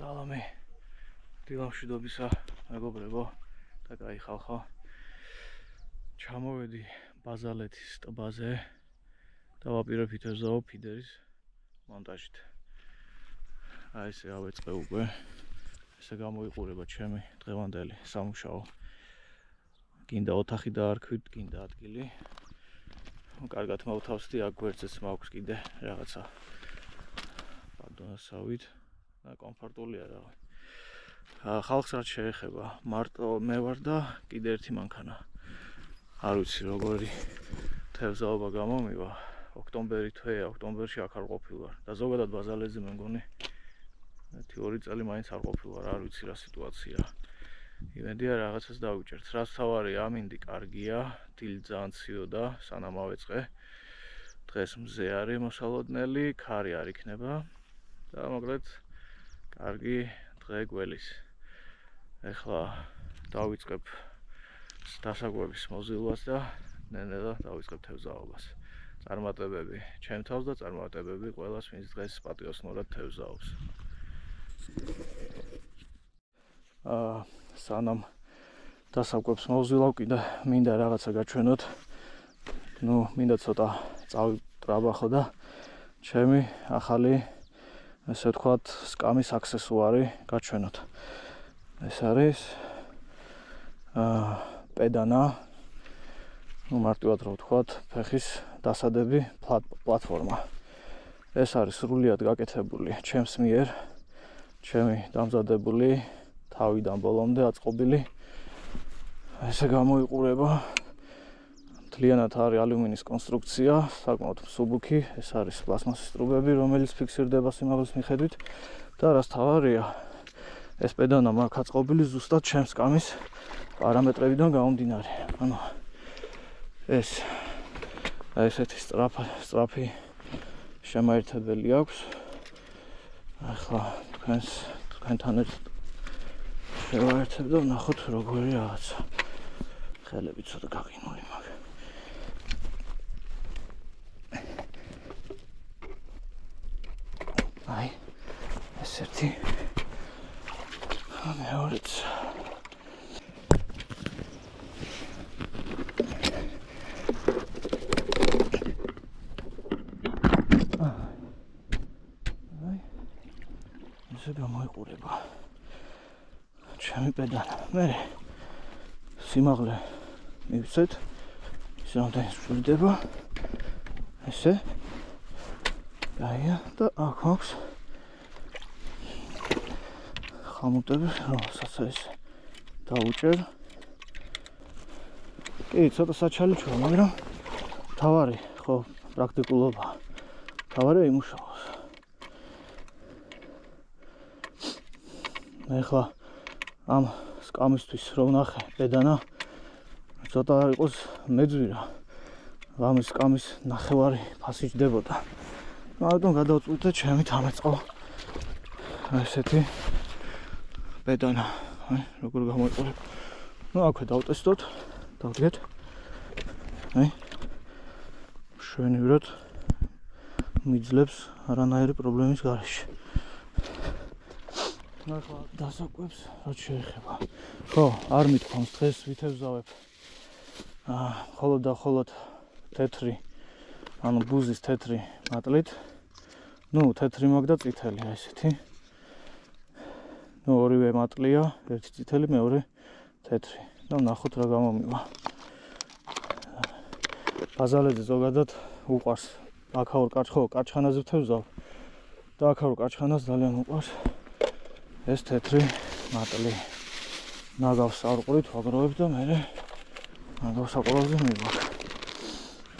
Salame. დილამშვიდობისა, მეგობრებო და კაი ხალხო. ჩამოვედი ბაზალეთის ტბაზე და ვაპირებთ ეზო ფიდერის მონტაჟით. აი ესე ავეწყე უკვე. ესე გამოიყურება ჩემი დღევანდელი სამუშაო. გინდა ოთახი დაარქვით, გინდა ადგილი. კარგად მოვთავსდი, აქ გვერდზეც მაქვს კიდე რაღაცა პადონასავით და კომფორტულია რაღაც. ხალხს რაც შეეხება, მარტო მე ვარ და კიდე ერთი მანქანა. არ ვიცი როგორი თევზაობა გამომივა. ოქტომბერი თვეა, ოქტომბერში აქ არ ყოფილ ვარ და ზოგადად ბაზალეთზე მე მგონი 1-2 წელი მაინც არ ყოფილ ვარ, არ ვიცი რა სიტუაციაა. იმედია რაღაცას დავიჭერთ. რაც თავარია, ამინდი კარგია, დილ ძალიან ციოდა, სანამ ავეწყე. დღეს მზე არის მოსალოდნელი, ქარი არ იქნება და მოკლედ კარგი დღე გველის. ეხლა დავიწყებ დასაკვების მოზილვას და ნელ-ნელა დავიწყებ თევზაობას. წარმატებები ჩემთავს და წარმატებები ყველას, ვინც დღეს პატიოსნურად თევზაობს. სანამ დასაკვებს მოვზილავ, კიდე მინდა რაღაცა გაჩვენოთ. მინდა ცოტა წავიტრაბახო და ჩემი ახალი, ესე ვთქვათ, სკამის აქსესუარი გაჩვენოთ. ეს არის პედანა, მარტივად რო ვთქვათ, ფეხის დასადები პლატფორმა. ეს არის სრულიად გაკეთებული ჩემს მიერ, ჩემი დამზადებული თავიდან ბოლომდე აწყობილი. ესე გამოიყურება. მთლიანად არის ალუმინის კონსტრუქცია, საკმაოდ მსუბუქი. ეს არის პლასმასის ტრუბები, რომელიც ფიქსირდება სიმაღლის მიხედვით და რაც თავარია, ეს პედანა მაქვს აწყობილი ზუსტად ჩემს სკამის პარამეტრებიდან გამომდინარე. ანუ ეს ესეთი სწრაფი შემაერთებელი აქვს. ახლა თქვენთან ერთად შევაერთებ და ვნახოთ როგორი რაღაცა. ხელები ცოტა გაყინული მაქვს. აი, ეს ერთი. მეორეც. ესე გამოიყურება ჩემი პედანა. მე სიმაღლე მივცეთ, ის რამდენი სრულდება. ესე გაია და აქ მაქვს ხამუტები, რომელსაც ეს დავუჭერ. კი, ცოტა საჩალი ჩვა, მაგრამ თავარი, ხო, პრაქტიკულობა. თავარია იმუშაოს. ეხლა ამ სკამისთვის რო ვნახე პედანა, ცოტა იყოს მეძვირა. ამის სკამის ნახევარი ფასი ჯდებოდა. ამიტომ გადავწყვიტე ჩემი თამეწყო ესეთი პედანა. აი, როგორ გამოიყურება. აქვე დავტესტოთ, დავდგეთ. აი, მშვენივრად მიძლებს არანაირი პრობლემის გარეშე. ახლა დასაკვებს რაც შეეხება. ხო, არ მithქვამს დღეს ვითევზავებ. მხოლოდ თეთრი, ანუ ბუზის თეთრი მატლით. თეთრი მაქვს და წითელი, აი ესეთი. ორივე მატლია, ერთი წითელი, მეორე თეთრი. და ვნახოთ რა გამომივა. ბაზალეთზე ზოგადად უყვარს აქაურ კაჩხანაზე ვთევზავ და აქაურ კაჩხანას ძალიან უყვარს ეს თეთრი მატლი. ნაგავს არყვრით ვაგროვებ და მე ნაგავს საყოველზე მივაქ.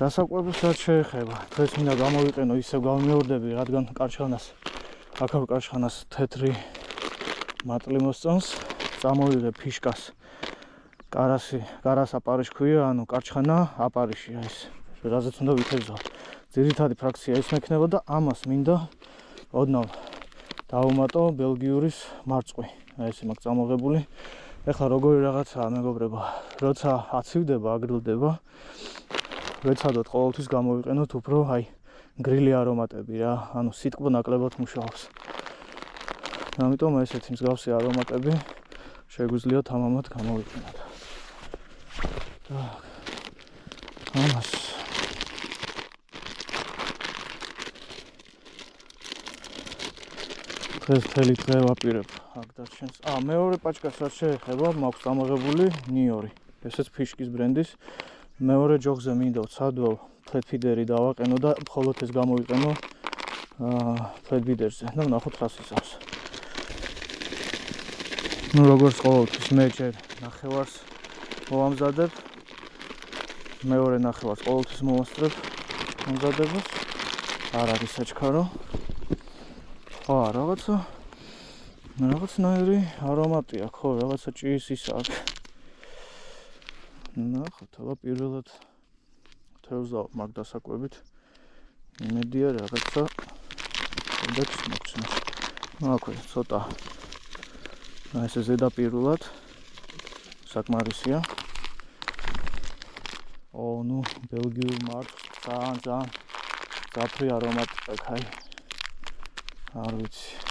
დასაკვების რაც შეეხება, დღეს მინდა გამოვიყენო ისევ გამომეორდები, რადგან აქაურ კაჩხანას თეთრი მატლი მოსწონს. წამოვიღე ფიშკას, კარას აპარიში ქვია, ანუ კაჩხანა აპარიში, ეს რაზეც უნდა ვითევზავ. ძირითადი ფრაქცია ის მექნება და ამას მინდა ოდნავ დავუმატო ბელგიურის მარწყვი. ესე მაქვს წამოღებული. ეხლა როგორი რაღაცაა, მეგობრებო, როცა აცივდება, აგრილდება, ვეცადოთ ყოველთვის გამოვიყენოთ უფრო გრილი არომატები რა, ანუ სიტყვა ნაკლებად მუშაობს. ამიტომ ესეთი მსგავსი არომატები შეგვიძლია თამამად გამოვიყენოთ. Так. ამას დღეს მთელი დღე ვაპირებ აქ დარჩენს. მეორე პაჭკას რაც შეეხება, მაქვს დამაღებული ნიორი. ესეც ფიშკის ბრენდის. მეორე ჯოხზე მინდა ვცადო ფლეტფიდერი დავაყენო და მხოლოდ ეს გამოვიყენო ფლეტფიდერზე. და ვნახოთ რას იზავს. ну როგორც ყოველთვის მე ჯერ ნახევარს მოვამზადებ. მეორე ნახევარს ყოველთვის მოვასწრებ ამზადებას. არ არის საჩქარო. ხო, რაღაცნაირი არომატი აქვს, ხო, რაღაცა ჭიის ის აქვს. ნახოთ, აბა პირველად თევზავ მაგ დასაკვებით. იმედია რაღაცა კოდექს მოგცნო. აქვე ცოტა ესე ზედაპირულად საკმარისია. ну, ბელგიურ მარკს ძალიან ძაფრი არომატი აქვს, აი. არ ვიცი.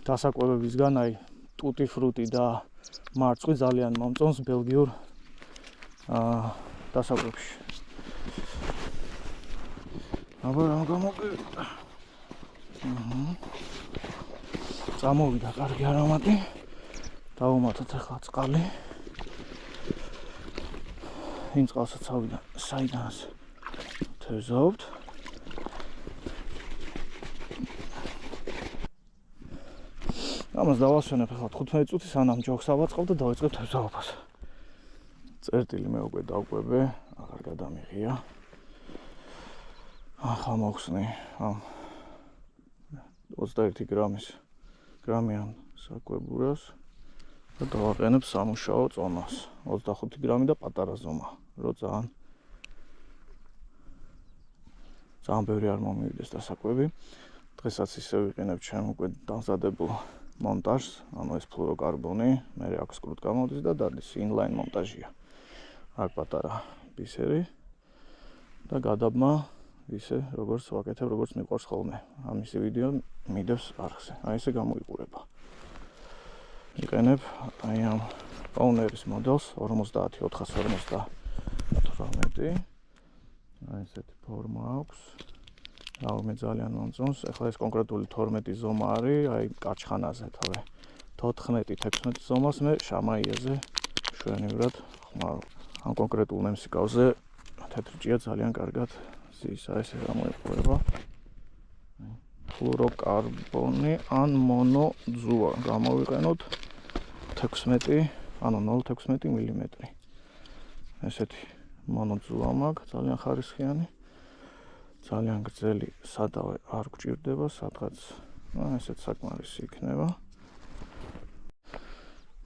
დასაკვებებისგან აი ტუტი ფრუტი და მარწყვი ძალიან მომწონს ბელგიურ დასაკვებში. აბა რა გამოგვივიდა. წამოვიდა კარგი არომატი. დავუმატოთ ახლა წყალი. იმ წყალსაც ავიდა საიდანაც თევზავთ. ამას დავასვენებ ახლა 15 წუთი სანამ ჯოხს ავაწყობ და დავიწყებ თევზაობას. წერტილი მე უკვე დავკვებე, აღარ გადამიღია. ახლა მოხსნი ამ 21 გრამიან საკვებურას და დავაყენებ სამუშაო წონას. 25 გრამი და პატარა ზომა, რო ძალიან ბევრი არ მომივიდეს დასაკვები. დღესაც ისე ვიყენებ ჩემ უკვე დამზადებულ მონტაჟს, ანუ ეს ფლუოროკარბონი, მე აქვს კრუტ გამოდის და დადის ინლაინ მონტაჟია. აქ პატარა ბისერი და გადაბმა ისე როგორც ვაკეთებ, როგორც მიყვარს ხოლმე. ამისი ვიდეო მიდევს არხზე. აი ესე გამოიყურება. იყენებ აი ამ პაუნერის მოდელს 50-458. აი ესეთი ფორმა აქვს. მე ძალიან მომწონს. ახლა ეს კონკრეტული 12 ზომა არის, აი კაჩხანაზე თორე 14-16 ზომას მე შამაიაზე შვენივრად ხმარო. ამ კონკრეტულ მემსიკავზე თეთრი ჭია ძალიან კარგად ზის, აი ესე გამოიყურება. ფლუოროკარბონი ან მონოძუა გამოვიყენოთ 16, ანუ 0.16 მილიმეტრი. ესეთი მონოძუა მაქვს, ძალიან ხარისხიანი. ძალიან გრძელი სადავე არ გვჭირდება, სადღაც ესეც საკმარისი იქნება.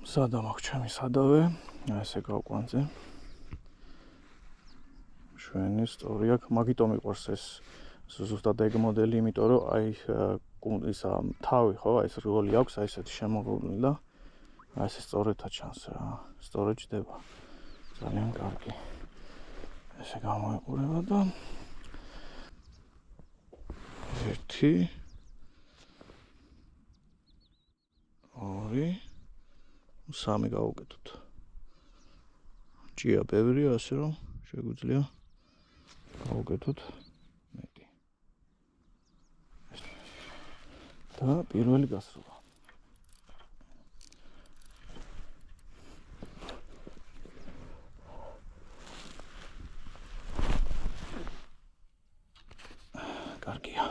სადა მაქვს ჩემი სადავე, ესე გავკვანძე. შვენი სწორი აქვს, მაგიტომ მიყვარს ეს ზუსტად ეგ მოდელი, იმიტომ რომ აი ისა თავი ხო, აი ეს როლი აქვს, აი ესეთი შემოღებული და აი ეს სწორედაც ჩანს რა, სწორედ ჯდება. ძალიან კარგი. ესე გამოიყურება და 1 2 3 გავუკეთოთ. ჭია ბევრია, ასე რომ შეგვიძლია გავუკეთოთ მეტი. და პირველი გასროლა. კარგია.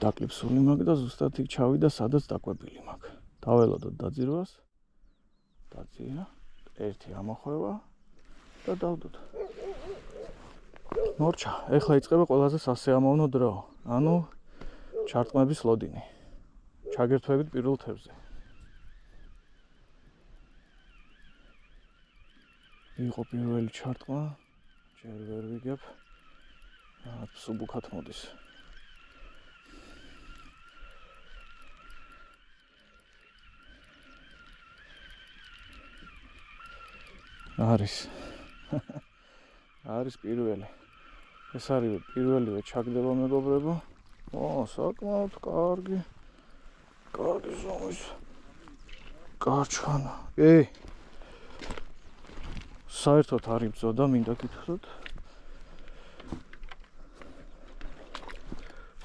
დაკლიფსული მაქვს და ზუსტად იქ ჩავიდა, სადაც დაკვებილი მაქვს. დაველოდოთ დაძირვას. დაწია. ერთი ამოხვევა და დავდოთ. მორჩა, ეხლა იწყება ყველაზე სასიამოვნო დრო. ანუ ჩარტყმების ლოდინი. ჩაგერთვებით პირველ თევზზე. იყო პირველი ჩარტყმა, ჯერ ვერ ვიგებ. სუბუქად მოდის. არის პირველი. ეს არის პირველივე ჩაგდება მეგობრებო. საკმაოდ კარგი ზომის გარჩხანა. კი. საერთოდ არ იბრძოდა, მინდა გითხრათ.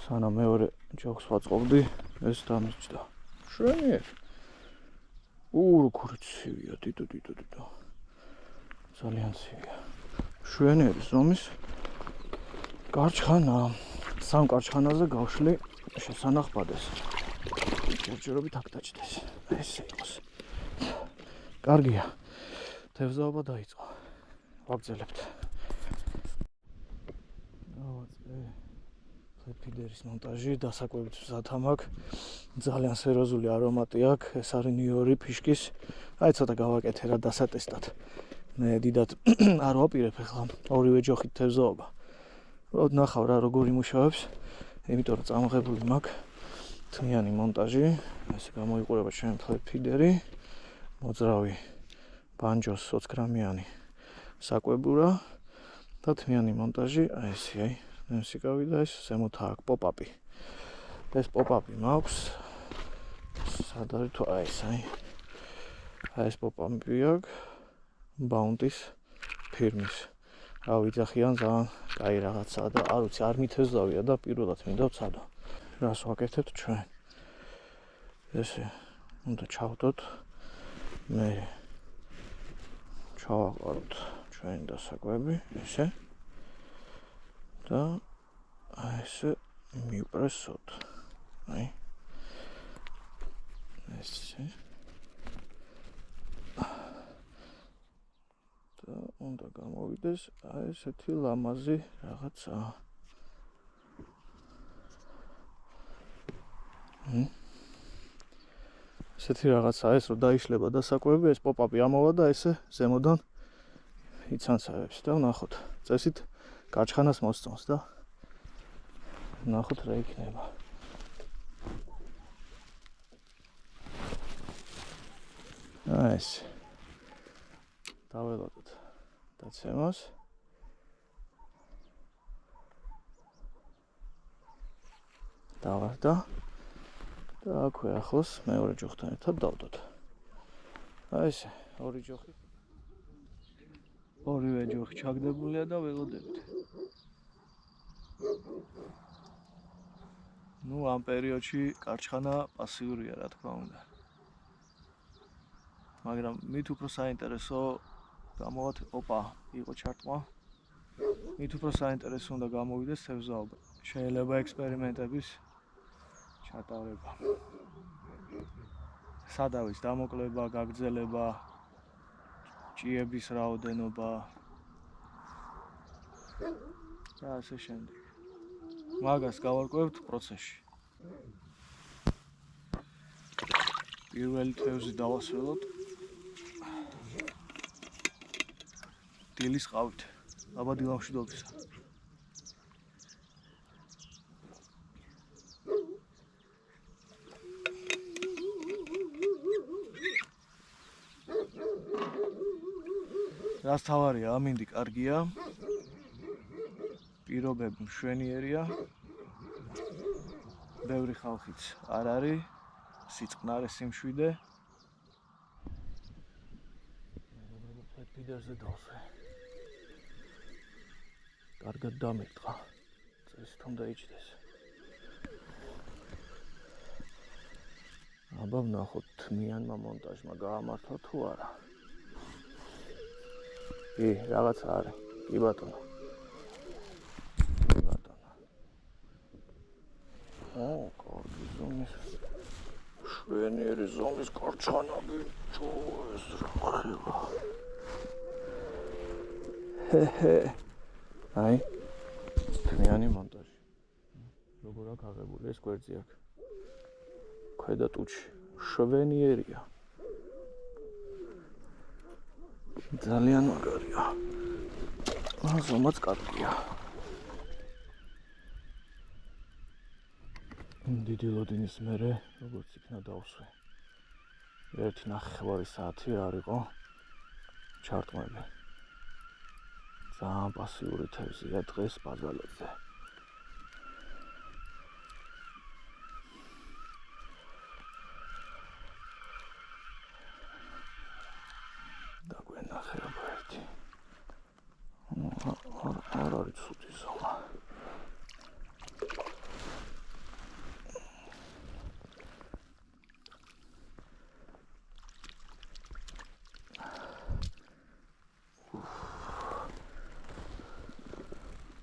სანამ მეორე ჯოხს ვაწყობდი, ეს დამიჯდა. შვენიერი. როგორი ცივია, დიდო. ძალიან ცივია. შვენიერი ზომის გარჩხანა. სამ გარჩხანაზე გავშლი შესანახბადეს. ჯერჯერობით აქ დაჭდეს. ესე იყოს. კარგია. თევზაობა დაიწყო. ვაგრძელებთ. დავაწყე ფიდერის მონტაჟი, დასაკვებით მზად მაქვს. ძალიან სერიოზული არომატი აქვს. ეს არის ნიუ-იორკი ფიშკის. აი ცოტა გავაკეთე რა დასატესტად. მე დიდად არ ვაპირებ ახლა ორივე ჯოხით თევზაობა. ნახავ რა როგორ იმუშავებს. იმიტომ რომ წამოღებული მაქვს თმიანი მონტაჟი. ესე გამოიყურება ჩემი ფიდერი. მოძრავი ბანჯოს 20 გრამიანი საკვებურა და თმიანი მონტაჟი, აი ესე აი, ნემსიკავი და ეს ზემოთ აქვს პოპაპი. ეს პოპაპი მაქვს. სად არის თუ აი ეს აი. აი ეს პოპაპი აქვს ბაუნტის ფირმის. რა ვიცახიან ძალიან კაი რაღაცაა და არ ვიცი, არ მithezავია და პირველად მინდა ვცადო. რას ვაკეთებთ ჩვენ? ესე უნდა ჩავდოთ მე ჩავაყაროთ ჩვენი დასაკვები, ესე და ესე მივპრესოთ. აი ესე და უნდა გამოვიდეს აი ესეთი ლამაზი რაღაცა. ესეთი რაღაცა ეს რომ დაიშლება დასაკვები, ეს პოპაპი ამოვა და ესე ზემოდან იცანცავებს და ვნახოთ. წესით გარჩხანას მოსწონს და ვნახოთ რა იქნება. აი ეს დაველოდოთ დაცემას. დავარდა და აქვე ახლოს მეორე ჯოხთან ერთად დავდოთ. აი ესე ორი ჯოხი. ორივე ჯოხი ჩაგდებულია და ველოდებით. ნუ ამ პერიოდში გარჩხანა პასიურია რა თქმა უნდა. მაგრამ მით უფრო საინტერესო გამოვათ, ოპა, იყო ჩარტყმა. მით უფრო საინტერესო უნდა გამოვიდეს თევზაობა. შეიძლება ექსპერიმენტების ჩატარება. სადავის დამოკლება, გაგრძელება, ჭიების რაოდენობა და ასე შემდეგ. მაგას გავარკვევთ პროცესში. პირველი თევზი დავასველოთ დილის ყავით. აბა დილამშვიდობისა. რას თავარია, ამინდი კარგია. პირობები მშვენიერია. ბევრი ხალხიც არ არის. სიწყნარე სიმშვიდე. ფიდერზე დავსვე. კარგად დამეტყა. წესით უნდა იჭდეს. აბა ვნახოთ თმიანმა მონტაჟმა გაამართლა თუ არა. კი, რაღაცა არის. კი ბატონო. კარგი ზომის. შვენიერი ზომის გარჩხანა ბიჭო, ეს რა ხება. აი, თმიანი მონტაჟი. როგორ აქ აღებული ეს გვერდზე აქ. ქვედა ტუჩი. შვენიერია. ძალიან მაგარია. ზომაც კარგია. დიდი ლოდინის მერე, როგორც იქნა დავსვე. 1.5 საათი არ იყო ჩარტყმები. ძალიან პასიური თევზია დღეს ბაზალებზე. ცუდი ზომა.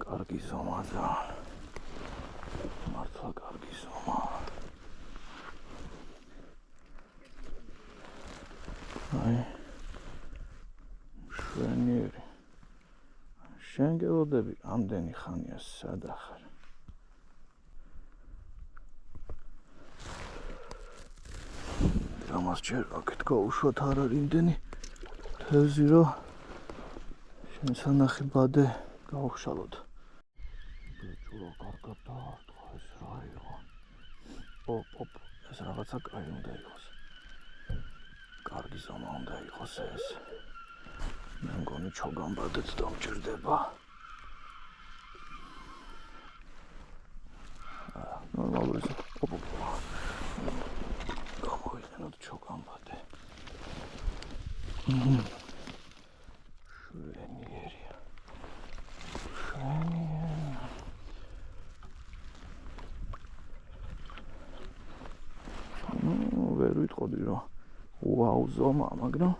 კარგი ზომა ძალიან. მართლა კარგი ზომა. აი შვენიერი. შენ გელოდები ამდენი ხანია სად ახარ? ამას ჯერ აქეთ გაუშვათ არ არის იმდენი თევზი რომ შენ სანახი ბადე გავხშალოთ. ბიჭო კარგად დაარტყა ეს რა იყო? ოპ ეს რაღაცა კაი უნდა იყოს. კარგი ზომა უნდა იყოს ეს. მე მგონი ჩოგამბადეც დამჭირდება. ნორმალური ოპ გამოვიყენოთ ჩოგამბადე. შვენიერია. ვერ ვიტყოდი რომ ვაუ ზომა, მაგრამ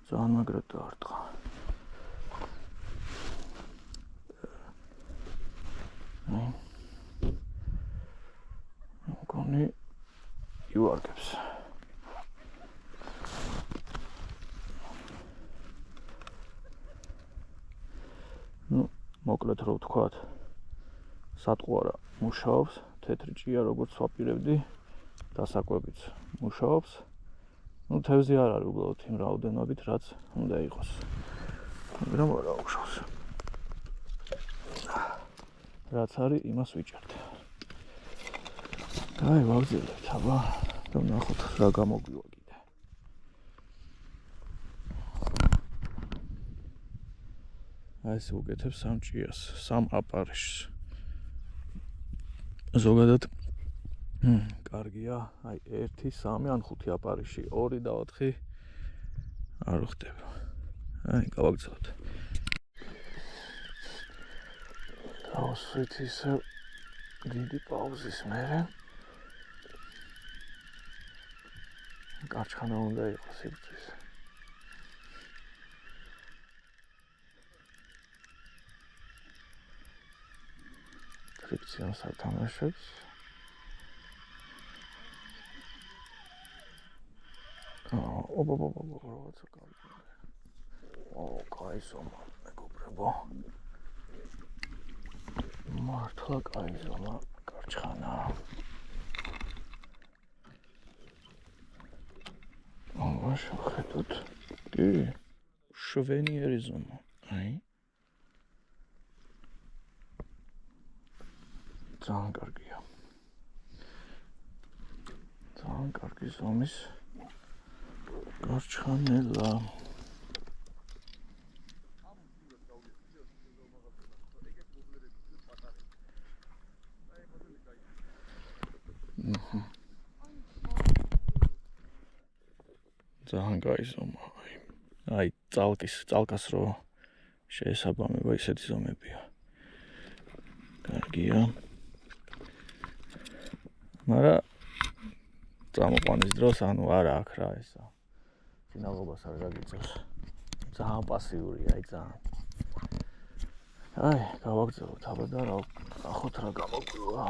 ძალიან მაგრად დაარტყა. მგონი იუარგებს. მოკლედ რო ვთქვათ, სატყუარა მუშაობს, თეთრი ჭია როგორც ვაპირებდი, დასაკვებიც მუშაობს. თევზი არ არის უბრალოდ იმ რაოდენობით, რაც უნდა იყოს. მაგრამ არა უშავს. რაც არის, იმას ვიჭერთ. აი, ვაგზელებთ, აბა, და ვნახოთ რა გამოგვივა კიდე. აი ეს უკეთებს სამ ჭიას, სამ აპარიშს. ზოგადად კარგია, აი 1, 3 ან 5 აპარიში, 2 და 4 არ ხდება. აი, გავაგზავნოთ. დავუსვით ისე დიდი პაუზის მერე. გარჩხანა უნდა იყოს იბრძვის. ფრიქციონს ათამაშებს. რაღაცა კარგი. კაი ზომა, მეგობრებო. მართლა კაი ზომა, გარჩხანა. შევხედოთ. კი, შვენიერი ზომა. აი. ძალიან კარგია. ძალიან კარგი ზომის გარჩხანელა. ძალიან კაი ზომა. აი, წალკას რო შეესაბამება ისეთი ზომებია. კარგია. მაგრამ წამოყვანის დროს ანუ არა აქ რა ესა. ფინალობას არ გაგიწევს. ძალიან პასიურია, აი ძალიან. აი, გავაგზავნოთ აბა და ნახოთ რა გამოგვივა.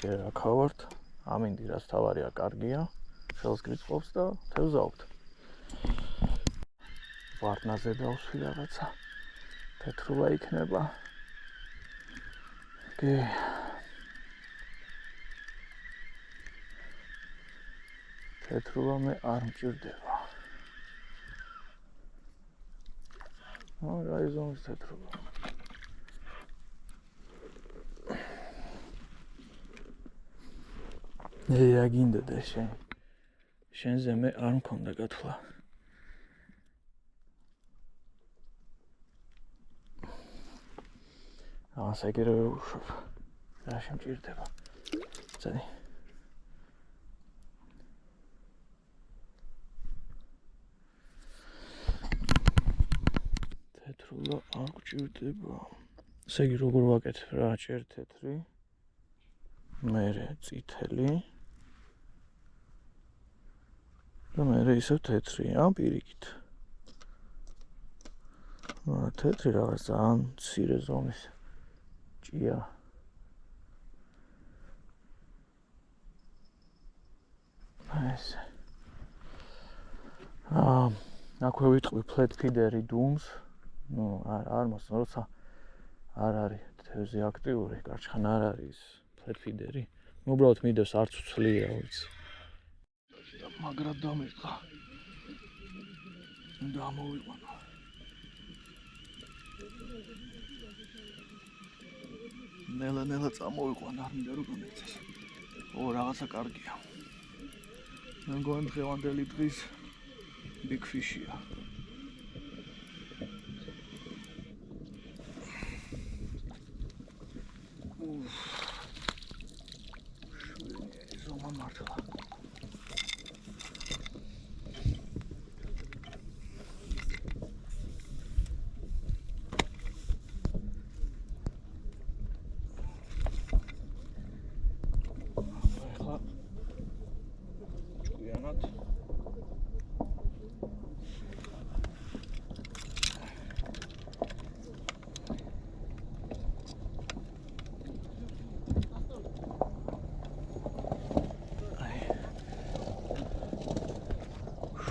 ჯერ აქავართ, ამინდი რაც თავარია კარგია. ხელს გრიწყობს და თევზავთ. ვარდნაზე დავსვი რაღაცა. თეთრულა იქნება. კი. თეთრულა მე არ მჭირდება. აი ზომის თეთრულა. რა გინდოდა შენ? შენზე მე არ მქონდა გათვლა. ასე კი რა უშვებ. რა შემჭირდება. წადი. თეთრულა არ გჭირდება. ესე იგი როგორ ვაკეთებ რა, ჯერ თეთრი, მერე წითელი და მერე ისევ თეთრი, ან პირიქით. თეთრი რაღაც ძალიან მცირე ზომის ჭია. ესე. აქვე ვიტყვი flat feeder-ი დუმს. არ მოსწონს, როცა არ არის თევზი აქტიური, გარჩხანა არ არის flat feeder-ი. უბრალოდ მიდევს არც უცლია, ვიცი. მაგრად დამირყა. უნდა ამოვიყვანო. ნელა წამოვიყვანა, არ მინდა რომ გამეცეს. რაღაცა კარგია. მე მგონი დღევანდელი დღის big fish-ია. ზომა მართლა.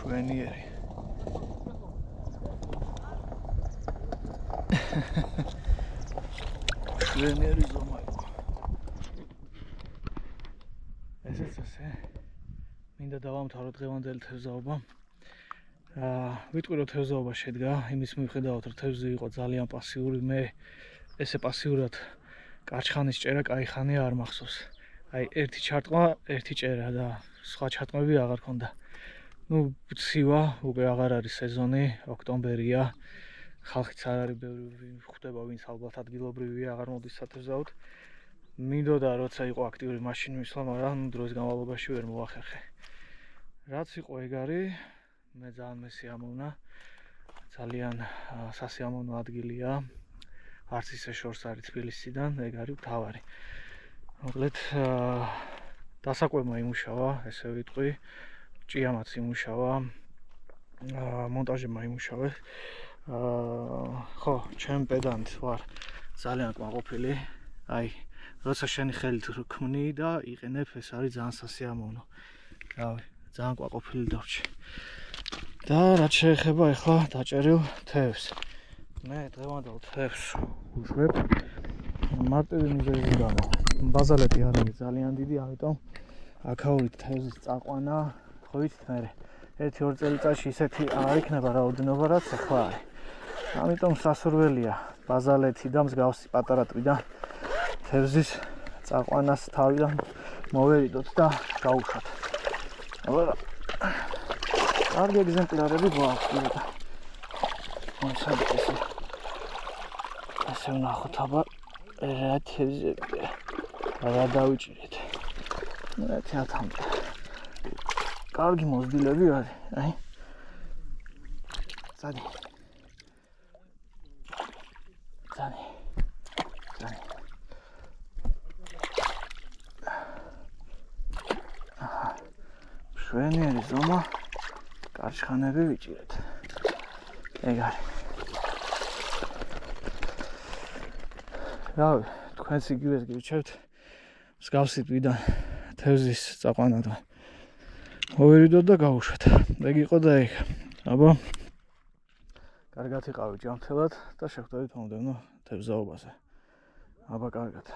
შვენიერი. შვენიერი ზომა იყო. ესეც ასე. მინდა დავამთავრო დღევანდელი თევზაობა. ვიტყვი რომ თევზაობა შედგა, იმის მიუხედავად რომ თევზი იყო ძალიან პასიური, მე ესე პასიურად კარჩხანის ჭერა კაი ხანია არ მახსოვს. აი ერთი ჩარტყმა, ერთი ჭერა და სხვა ჩარტყმები აღარ ქონდა. ცივა, უკვე აღარ არის სეზონი, ოქტომბერია. ხალხიც არ არის ბევრი, ხვდება ვინც ალბათ ადგილობრივია, აღარ მოდის სათევზაოდ. მინდოდა როცა იყო აქტიური მაშინ მისვლა, მაგრამ დროის განმავლობაში ვერ მოახერხე. რაც იყო ეგ არის, მე ძალიან მესიამოვნა. ძალიან სასიამოვნო ადგილია. არც ისე შორს არის თბილისიდან, ეგ არის მთავარი. მოკლედ დასაკვებმა იმუშავა, ესე ვიტყვი. ჭიამაც იმუშავა, მონტაჟებმა იმუშავეს. ხო, ჩემ პედანტ ვარ ძალიან კმაყოფილი. აი, როცა შენი ხელით ქმნი და იყენებ, ეს არის ძალიან სასიამოვნო. რავი, ძალიან კმაყოფილი დავრჩი. და რაც შეეხება ახლა დაჭერილ თევზს. მე დღევანდელ თევზს უშვებ მარტივი მიზეზის გამო. ბაზალეტი არ არის ძალიან დიდი, ამიტომ აქაურით თევზის წაყვანა ხო ვიცით მე 1-2 წელიწადში ისეთი არ იქნება რაოდენობა რაც ახლა არის. ამიტომ სასურველია ბაზალეთი და მსგავსი პატარა ტბიდან თევზის წაყვანას თავიდან მოვერიდოთ და გავუშვათ. აბა კარგი ეგზემპლარები გვაქვს. ასე ვნახოთ, აბა რა თევზებია. რა დავიჭირეთ. რა თეატრამდე. კარგი მოზრდილები არის, აი. წადი. შვენიერი ზომა, კარჩხანები ვიჭირეთ. ეგ არის. რავი, თქვენც იგივეს გირჩევთ. მსგავსი ტბიდან თევზის წაყვანა და მოვერიდოთ და გავუშვათ. ეგ იყო და ეგ. აბა კარგად იყავით ჯანმრთელად და შევხვდებით მომდევნო თევზაობაზე. აბა კარგად.